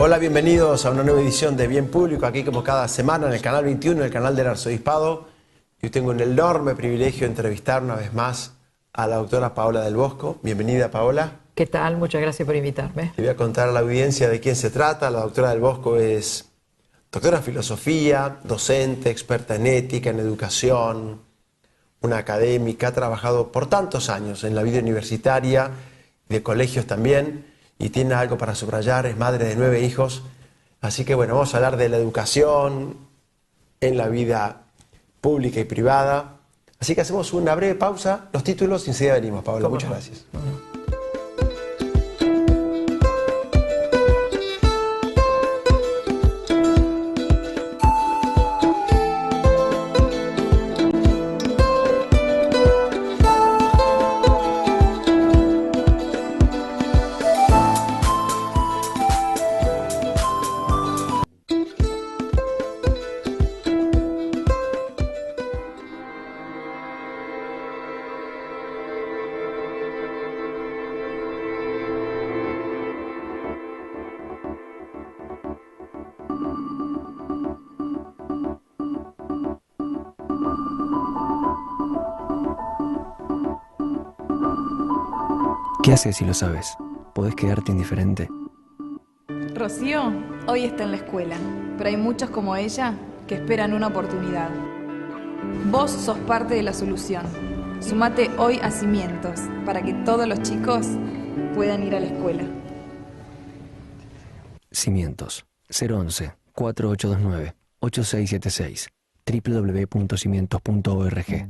Hola, bienvenidos a una nueva edición de Bien Público, aquí como cada semana en el Canal 21, el canal del Arzobispado. Yo tengo un enorme privilegio de entrevistar una vez más a la doctora Paola del Bosco. Bienvenida, Paola. ¿Qué tal? Muchas gracias por invitarme. Le voy a contar a la audiencia de quién se trata. La doctora del Bosco es doctora en filosofía, docente, experta en ética, en educación, una académica, ha trabajado por tantos años en la vida universitaria, de colegios también, y tiene algo para subrayar, es madre de 9 hijos. Así que bueno, vamos a hablar de la educación en la vida pública y privada. Así que hacemos una breve pausa, los títulos y enseguida venimos, Paola. Muchas gracias. ¿Qué haces si lo sabes? ¿Podés quedarte indiferente? Rocío hoy está en la escuela, pero hay muchos como ella que esperan una oportunidad. Vos sos parte de la solución. Sumate hoy a Cimientos para que todos los chicos puedan ir a la escuela. Cimientos 011-4829-8676 www.cimientos.org.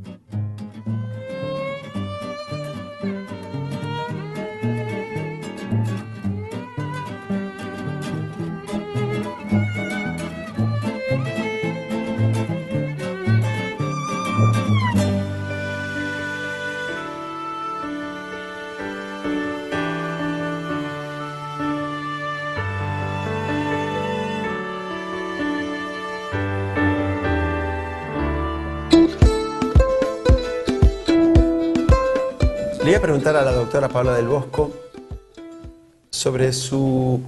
Le voy a preguntar a la doctora Paola del Bosco sobre su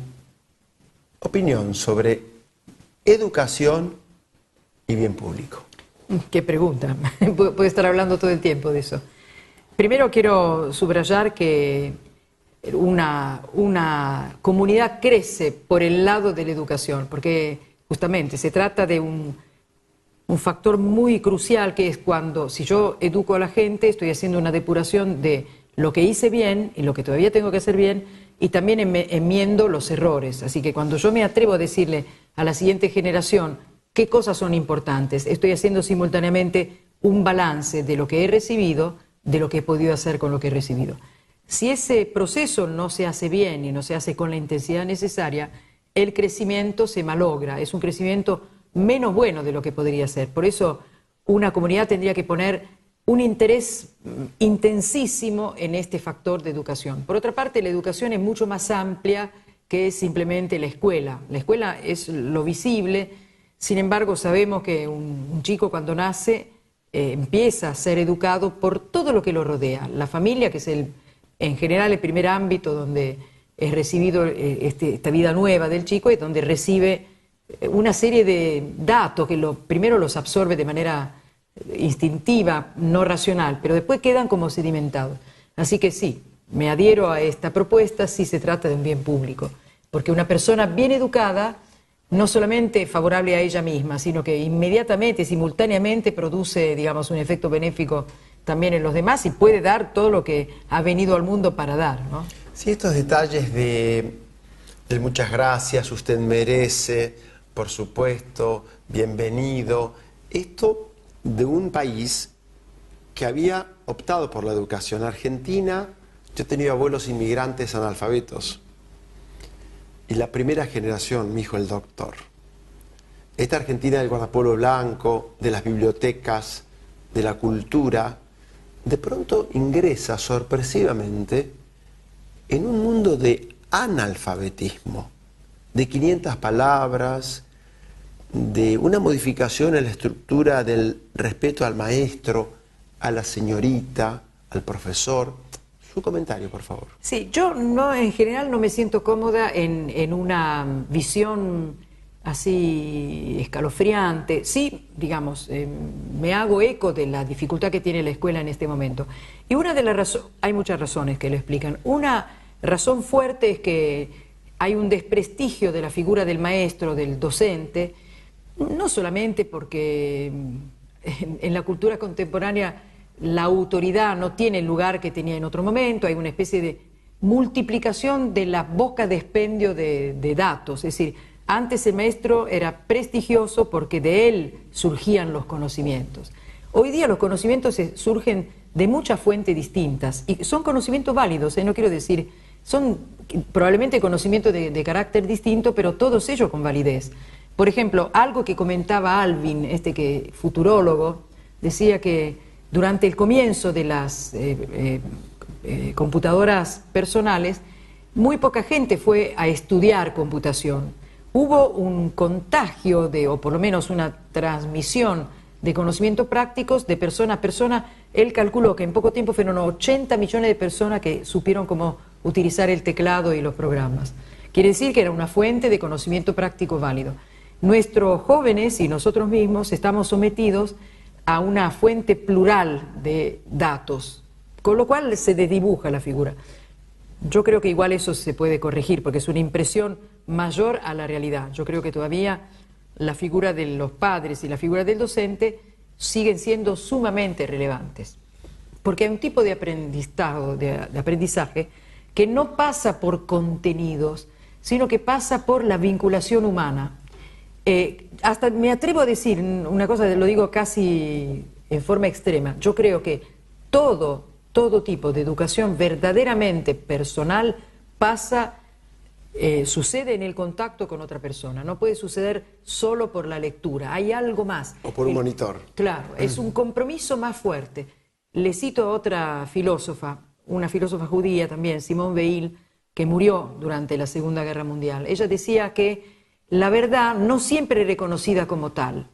opinión sobre educación y bien público. Qué pregunta. Puedo estar hablando todo el tiempo de eso. Primero quiero subrayar que una comunidad crece por el lado de la educación, porque justamente se trata de un factor muy crucial, que es cuando, si yo educo a la gente, estoy haciendo una depuración de lo que hice bien y lo que todavía tengo que hacer bien, y también enmiendo los errores. Así que cuando yo me atrevo a decirle a la siguiente generación qué cosas son importantes, estoy haciendo simultáneamente un balance de lo que he recibido, de lo que he podido hacer con lo que he recibido. Si ese proceso no se hace bien y no se hace con la intensidad necesaria, el crecimiento se malogra, es un crecimiento menos bueno de lo que podría ser. Por eso una comunidad tendría que poner un interés intensísimo en este factor de educación. Por otra parte, la educación es mucho más amplia que simplemente la escuela. La escuela es lo visible, sin embargo sabemos que un chico cuando nace empieza a ser educado por todo lo que lo rodea. La familia, que es en general el primer ámbito donde es recibido esta vida nueva del chico, es donde recibe una serie de datos que primero los absorbe de manera instintiva, no racional, pero después quedan como sedimentados. Así que sí, me adhiero a esta propuesta si se trata de un bien público, porque una persona bien educada no solamente es favorable a ella misma, sino que inmediatamente, simultáneamente produce, digamos, un efecto benéfico también en los demás y puede dar todo lo que ha venido al mundo para dar, ¿no? Sí, estos detalles de muchas gracias, usted merece, por supuesto, bienvenido. Esto de un país que había optado por la educación. Argentina, yo he tenido abuelos inmigrantes analfabetos. Y la primera generación, mi hijo el doctor. Esta Argentina del guardapolvo blanco, de las bibliotecas, de la cultura, de pronto ingresa sorpresivamente en un mundo de analfabetismo, de 500 palabras, de una modificación en la estructura del respeto al maestro, a la señorita, al profesor. Su comentario, por favor. Sí, yo no, en general no me siento cómoda en una visión así escalofriante. Sí, digamos, me hago eco de la dificultad que tiene la escuela en este momento. Y una de las razones, hay muchas razones que lo explican. Una razón fuerte es que hay un desprestigio de la figura del maestro, del docente, no solamente porque en la cultura contemporánea la autoridad no tiene el lugar que tenía en otro momento, hay una especie de multiplicación de la boca de expendio de datos, es decir, antes el maestro era prestigioso porque de él surgían los conocimientos. Hoy día los conocimientos surgen de muchas fuentes distintas y son conocimientos válidos, no quiero decir, son probablemente conocimientos de carácter distinto, pero todos ellos con validez. Por ejemplo, algo que comentaba Alvin, que futurólogo, decía que durante el comienzo de las computadoras personales, muy poca gente fue a estudiar computación. Hubo un contagio o por lo menos una transmisión de conocimientos prácticos de persona a persona. Él calculó que en poco tiempo fueron 80 millones de personas que supieron cómo utilizar el teclado y los programas. Quiere decir que era una fuente de conocimiento práctico válido. Nuestros jóvenes y nosotros mismos estamos sometidos a una fuente plural de datos, con lo cual se desdibuja la figura. Yo creo que igual eso se puede corregir, porque es una impresión mayor a la realidad. Yo creo que todavía la figura de los padres y la figura del docente siguen siendo sumamente relevantes, porque hay un tipo de aprendizaje que no pasa por contenidos, sino que pasa por la vinculación humana. Hasta me atrevo a decir una cosa, lo digo casi en forma extrema, yo creo que todo tipo de educación verdaderamente personal sucede en el contacto con otra persona, no puede suceder solo por la lectura, hay algo más. O por un monitor. Claro, es un compromiso más fuerte. Le cito a otra filósofa, una filósofa judía también, Simone Weil, que murió durante la Segunda Guerra Mundial. Ella decía que la verdad no siempre es reconocida como tal.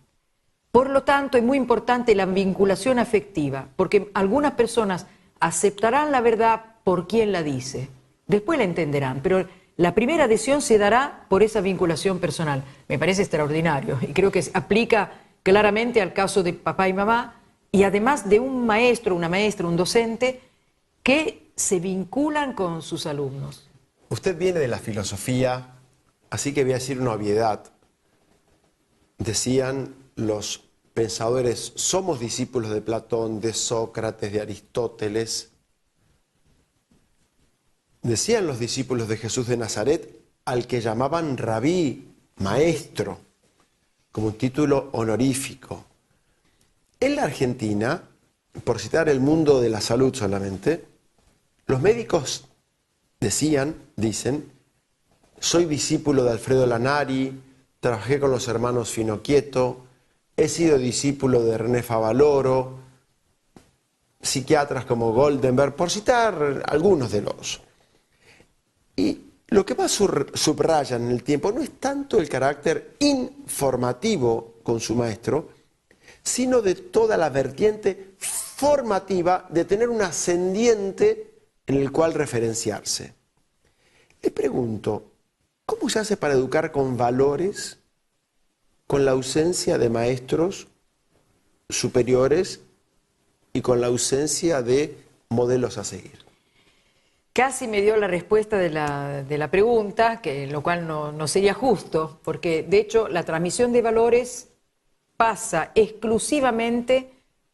Por lo tanto, es muy importante la vinculación afectiva, porque algunas personas aceptarán la verdad por quien la dice, después la entenderán, pero la primera adhesión se dará por esa vinculación personal. Me parece extraordinario y creo que se aplica claramente al caso de papá y mamá y además de un maestro, una maestra, un docente que se vinculan con sus alumnos. Usted viene de la filosofía, así que voy a decir una obviedad. Decían los pensadores, somos discípulos de Platón, de Sócrates, de Aristóteles. Decían los discípulos de Jesús de Nazaret al que llamaban rabí, maestro, como un título honorífico. En la Argentina, por citar el mundo de la salud solamente, los médicos dicen, soy discípulo de Alfredo Lanari, trabajé con los hermanos Finocchieto, he sido discípulo de René Favaloro, psiquiatras como Goldenberg, por citar algunos de los. Y lo que más subrayan en el tiempo no es tanto el carácter informativo con su maestro, sino de toda la vertiente formativa de tener un ascendiente en el cual referenciarse. Le pregunto, ¿cómo se hace para educar con valores, con la ausencia de maestros superiores y con la ausencia de modelos a seguir? Casi me dio la respuesta de la pregunta, lo cual no sería justo, porque de hecho la transmisión de valores pasa exclusivamente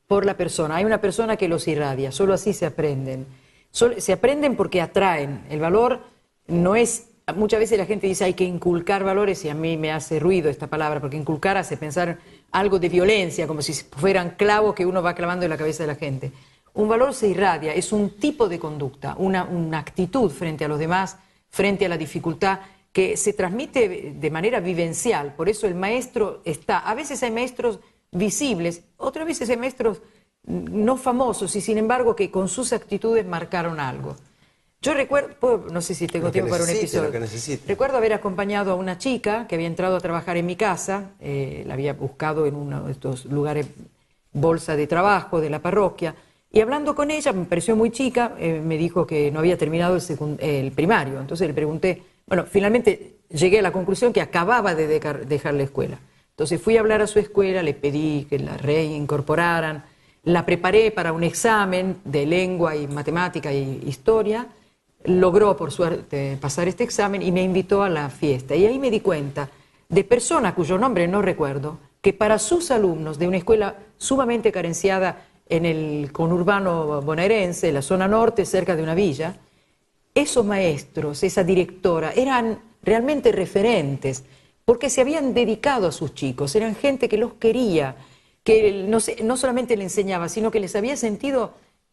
por la persona. Hay una persona que los irradia, solo así se aprenden. Se aprenden porque atraen. El valor no es... Muchas veces la gente dice hay que inculcar valores y a mí me hace ruido esta palabra, porque inculcar hace pensar algo de violencia, como si fueran clavos que uno va clavando en la cabeza de la gente. Un valor se irradia, es un tipo de conducta, una actitud frente a los demás, frente a la dificultad, que se transmite de manera vivencial. Por eso el maestro está. A veces hay maestros visibles, otras veces hay maestros no famosos y sin embargo que con sus actitudes marcaron algo. Yo recuerdo, no sé si tengo tiempo para un episodio. Recuerdo haber acompañado a una chica que había entrado a trabajar en mi casa, la había buscado en uno de estos lugares, bolsa de trabajo de la parroquia. Y hablando con ella, me pareció muy chica, me dijo que no había terminado el primario. Entonces le pregunté, bueno, finalmente llegué a la conclusión que acababa de dejar la escuela. Entonces fui a hablar a su escuela, le pedí que la reincorporaran, la preparé para un examen de lengua y matemática y historia, logró por suerte pasar este examen y me invitó a la fiesta. Y ahí me di cuenta de personas cuyo nombre no recuerdo, que para sus alumnos de una escuela sumamente carenciada en el conurbano bonaerense, en la zona norte, cerca de una villa, esos maestros, esa directora, eran realmente referentes, porque se habían dedicado a sus chicos, eran gente que los quería, que no solamente le enseñaba, sino que les había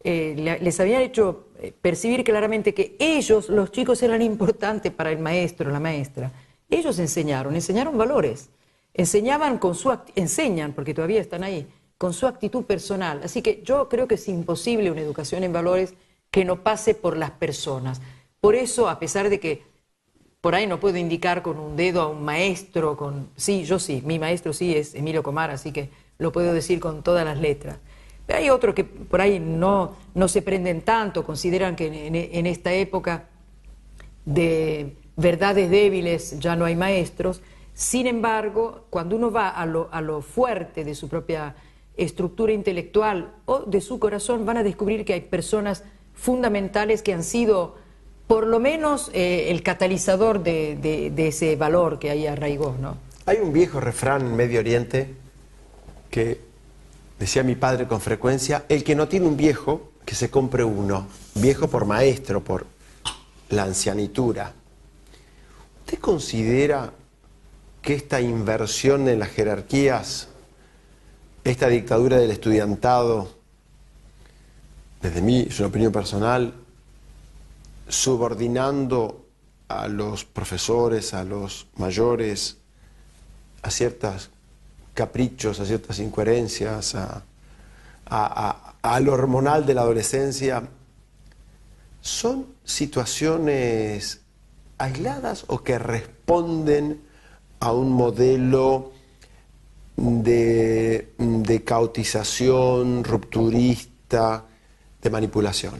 les habían hecho percibir claramente que ellos, los chicos, eran importantes para el maestro, la maestra. Ellos enseñaron valores, enseñan, porque todavía están ahí, con su actitud personal. Así que yo creo que es imposible una educación en valores que no pase por las personas. Por eso, a pesar de que por ahí no puedo indicar con un dedo a un maestro, mi maestro sí es Emilio Comar, así que lo puedo decir con todas las letras. Pero hay otros que por ahí no se prenden tanto, consideran que en esta época de verdades débiles ya no hay maestros. Sin embargo, cuando uno va a lo fuerte de su propia estructura intelectual o de su corazón, van a descubrir que hay personas fundamentales que han sido por lo menos el catalizador de ese valor que ahí arraigó, ¿no? Hay un viejo refrán en Medio Oriente que decía mi padre con frecuencia: el que no tiene un viejo, que se compre uno. Viejo por maestro, por la ancianitura. ¿Usted considera que esta inversión en las jerarquías, esta dictadura del estudiantado, desde mí, es una opinión personal, subordinando a los profesores, a los mayores, a ciertos caprichos, a ciertas incoherencias, a lo hormonal de la adolescencia, son situaciones aisladas o que responden a un modelo de caotización, rupturista, de manipulación?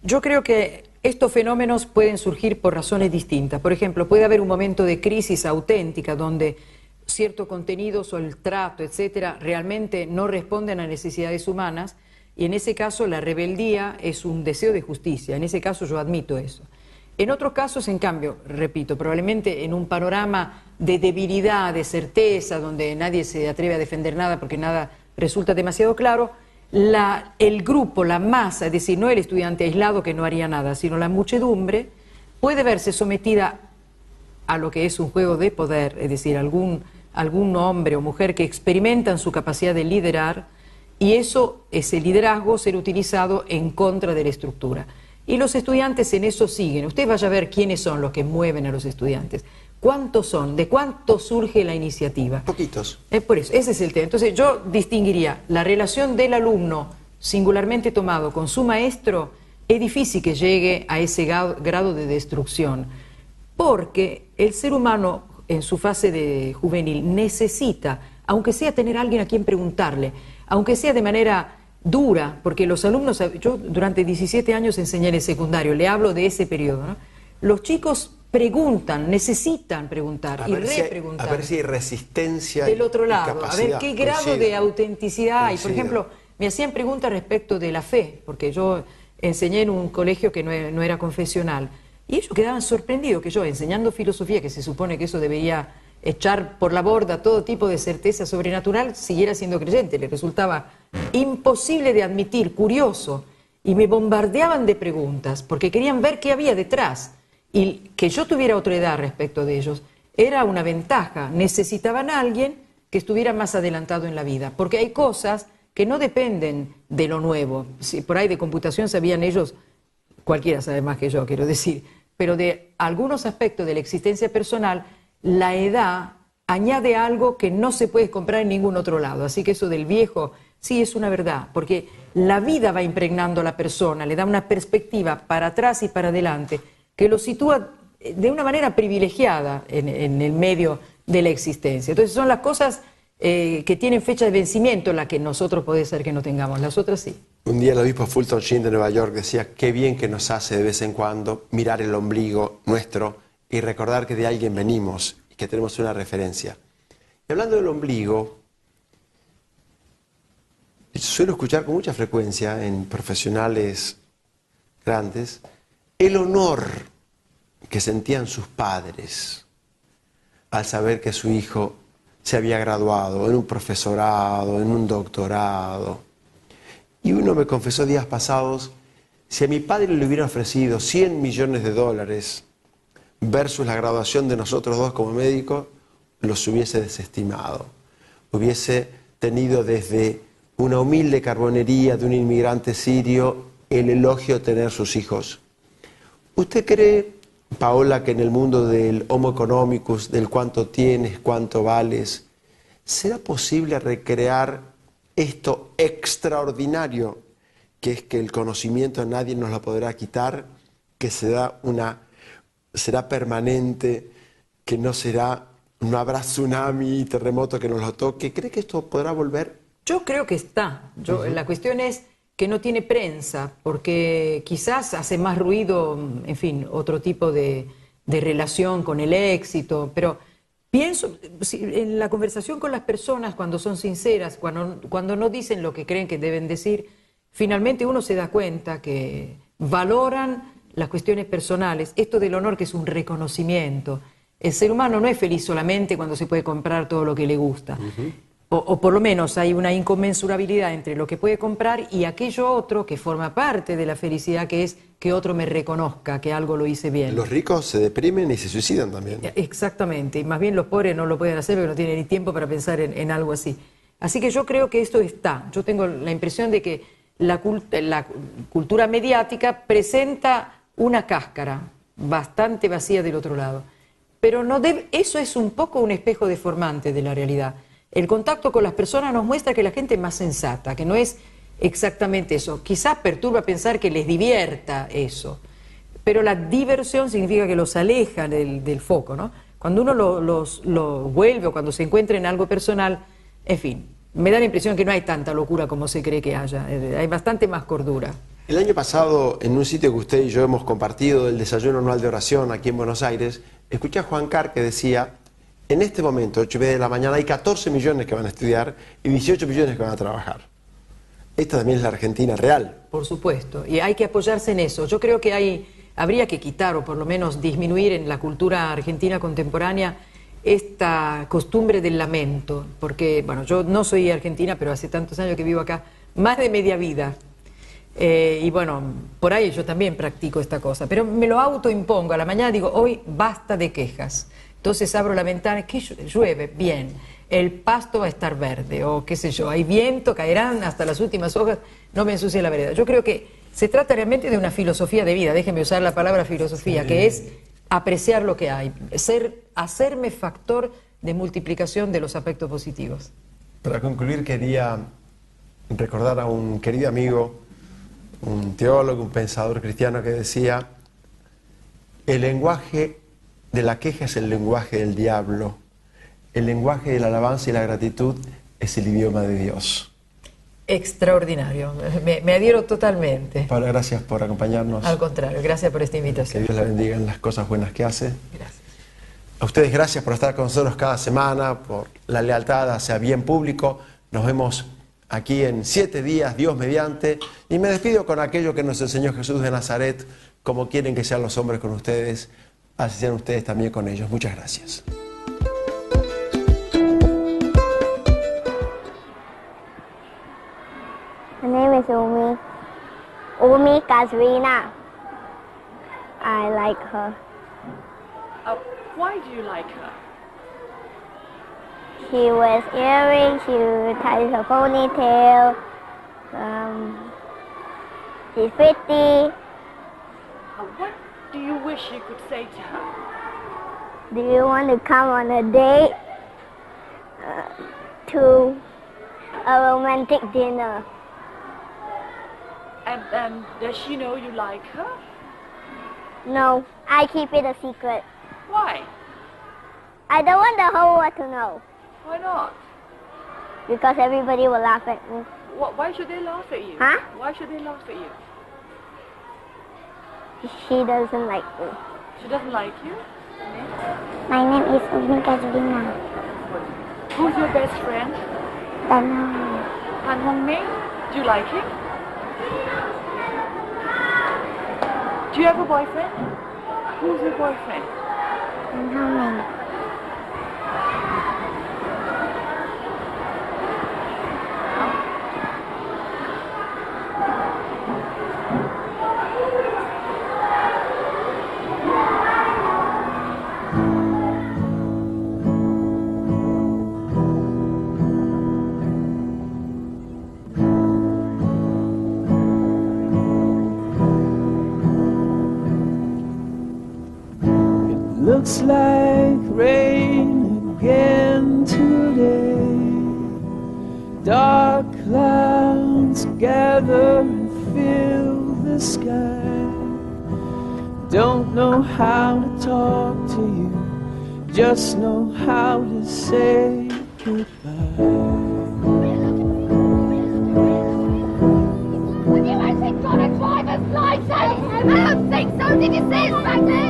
Yo creo que estos fenómenos pueden surgir por razones distintas. Por ejemplo, puede haber un momento de crisis auténtica donde ciertos contenidos o el trato, etcétera, realmente no responden a necesidades humanas, y en ese caso la rebeldía es un deseo de justicia. En ese caso yo admito eso. En otros casos, en cambio, repito, probablemente en un panorama de debilidad, de certeza, donde nadie se atreve a defender nada porque nada resulta demasiado claro, el grupo, la masa, es decir, no el estudiante aislado que no haría nada, sino la muchedumbre, puede verse sometida a lo que es un juego de poder, es decir, algún hombre o mujer que experimentan su capacidad de liderar, y ese liderazgo ser utilizado en contra de la estructura. Y los estudiantes en eso siguen. Usted vaya a ver quiénes son los que mueven a los estudiantes. ¿Cuántos son? ¿De cuánto surge la iniciativa? Poquitos. Por eso, ese es el tema. Entonces yo distinguiría la relación del alumno singularmente tomado con su maestro. Es difícil que llegue a ese grado de destrucción, porque el ser humano en su fase de juvenil necesita, aunque sea tener a alguien a quien preguntarle, aunque sea de manera dura, porque los alumnos, yo durante 17 años enseñé en el secundario, le hablo de ese periodo, ¿no? Los chicos preguntan, necesitan preguntar y repreguntar. A ver si hay resistencia del otro lado, y a ver qué grado de autenticidad hay. Por Coincido. ejemplo, me hacían preguntas respecto de la fe, porque yo enseñé en un colegio que no era confesional, y ellos quedaban sorprendidos que yo, enseñando filosofía, que se supone que eso debería echar por la borda todo tipo de certeza sobrenatural, siguiera siendo creyente. Les resultaba imposible de admitir, curioso, y me bombardeaban de preguntas, porque querían ver qué había detrás. Y que yo tuviera otra edad respecto de ellos era una ventaja. Necesitaban a alguien que estuviera más adelantado en la vida, porque hay cosas que no dependen de lo nuevo. Si por ahí de computación sabían ellos, cualquiera sabe más que yo, quiero decir, pero de algunos aspectos de la existencia personal, la edad añade algo que no se puede comprar en ningún otro lado. Así que eso del viejo, sí, es una verdad, porque la vida va impregnando a la persona, le da una perspectiva para atrás y para adelante, que lo sitúa de una manera privilegiada en el medio de la existencia. Entonces son las cosas que tienen fecha de vencimiento las que nosotros puede ser que no tengamos, las otras sí. Un día el obispo Fulton Sheen de Nueva York decía, qué bien que nos hace de vez en cuando mirar el ombligo nuestro y recordar que de alguien venimos y que tenemos una referencia. Y hablando del ombligo, suelo escuchar con mucha frecuencia en profesionales grandes el honor que sentían sus padres al saber que su hijo se había graduado en un profesorado, en un doctorado. Y uno me confesó días pasados, si a mi padre le hubiera ofrecido $100 millones versus la graduación de nosotros dos como médicos, los hubiese desestimado. Hubiese tenido desde una humilde carbonería de un inmigrante sirio el elogio de tener sus hijos. ¿Usted cree, Paola, que en el mundo del homo economicus, del cuánto tienes, cuánto vales, será posible recrear esto extraordinario, que es que el conocimiento nadie nos lo podrá quitar, que será permanente, que no habrá tsunami y terremoto que nos lo toque? ¿Cree que esto podrá volver? Yo creo que está. La cuestión es que no tiene prensa, porque quizás hace más ruido, en fin, otro tipo de relación con el éxito, pero pienso, en la conversación con las personas, cuando son sinceras, cuando no dicen lo que creen que deben decir, finalmente uno se da cuenta que valoran las cuestiones personales, esto del honor que es un reconocimiento. El ser humano no es feliz solamente cuando se puede comprar todo lo que le gusta. O por lo menos hay una inconmensurabilidad entre lo que puede comprar y aquello otro que forma parte de la felicidad, que es que otro me reconozca que algo lo hice bien. Los ricos se deprimen y se suicidan también. Exactamente, y más bien los pobres no lo pueden hacer porque no tienen ni tiempo para pensar en algo así. Así que yo creo que esto está. Yo tengo la impresión de que la cultura mediática presenta una cáscara bastante vacía del otro lado. Pero eso es un poco un espejo deformante de la realidad. El contacto con las personas nos muestra que la gente es más sensata, que no es exactamente eso. Quizás perturba pensar que les divierta eso, pero la diversión significa que los aleja del foco, ¿no? Cuando uno los vuelve o cuando se encuentra en algo personal, en fin, me da la impresión que no hay tanta locura como se cree que haya, hay bastante más cordura. El año pasado, en un sitio que usted y yo hemos compartido, el desayuno anual de oración aquí en Buenos Aires, escuché a Juan Carr que decía, en este momento, 8:30 de la mañana, hay 14 millones que van a estudiar y 18 millones que van a trabajar. Esta también es la Argentina real. Por supuesto, y hay que apoyarse en eso. Yo creo que habría que quitar o por lo menos disminuir en la cultura argentina contemporánea esta costumbre del lamento, porque, bueno, yo no soy argentina, pero hace tantos años que vivo acá, más de media vida. Y bueno, por ahí yo también practico esta cosa, pero me lo autoimpongo. A la mañana digo, hoy basta de quejas. Entonces abro la ventana, que llueve, bien, el pasto va a estar verde, o qué sé yo, hay viento, caerán hasta las últimas hojas, no me ensucie la vereda. Yo creo que se trata realmente de una filosofía de vida, déjenme usar la palabra filosofía, sí, que es apreciar lo que hay, hacerme factor de multiplicación de los aspectos positivos. Para concluir, quería recordar a un querido amigo, un teólogo, un pensador cristiano que decía, el lenguaje de la queja es el lenguaje del diablo, el lenguaje de la alabanza y la gratitud es el idioma de Dios. Extraordinario, me adhiero totalmente. Paola, gracias por acompañarnos. Al contrario, gracias por esta invitación. Que Dios la bendiga en las cosas buenas que hace. Gracias. A ustedes gracias por estar con nosotros cada semana, por la lealtad hacia bien público. Nos vemos aquí en 7 días, Dios mediante. Y me despido con aquello que nos enseñó Jesús de Nazaret, como quieren que sean los hombres con ustedes, así sean ustedes también con ellos. Muchas gracias. My name is Umi. Umi Kazrina. I like her. Why do you like her? She wears earrings, she ties a ponytail. She's pretty. What do you wish you could say to her? Do you want to come on a date? To a romantic dinner. And does she know you like her? No, I keep it a secret. Why? I don't want the whole world to know. Why not? Because everybody will laugh at me. Why should they laugh at you? Huh? Why should they laugh at you? She doesn't like me. She doesn't like you? My name is Umi Kazulina. Who's your best friend? Danang. Han Hong Ming? Do you like him? Do you have a boyfriend? Who's your boyfriend? Han Hong Ming. Looks like rain again today. Dark clouds gather and fill the sky. Don't know how to talk to you, just know how to say goodbye. Would you actually got a driver's license? I don't think so. Did you see it back there?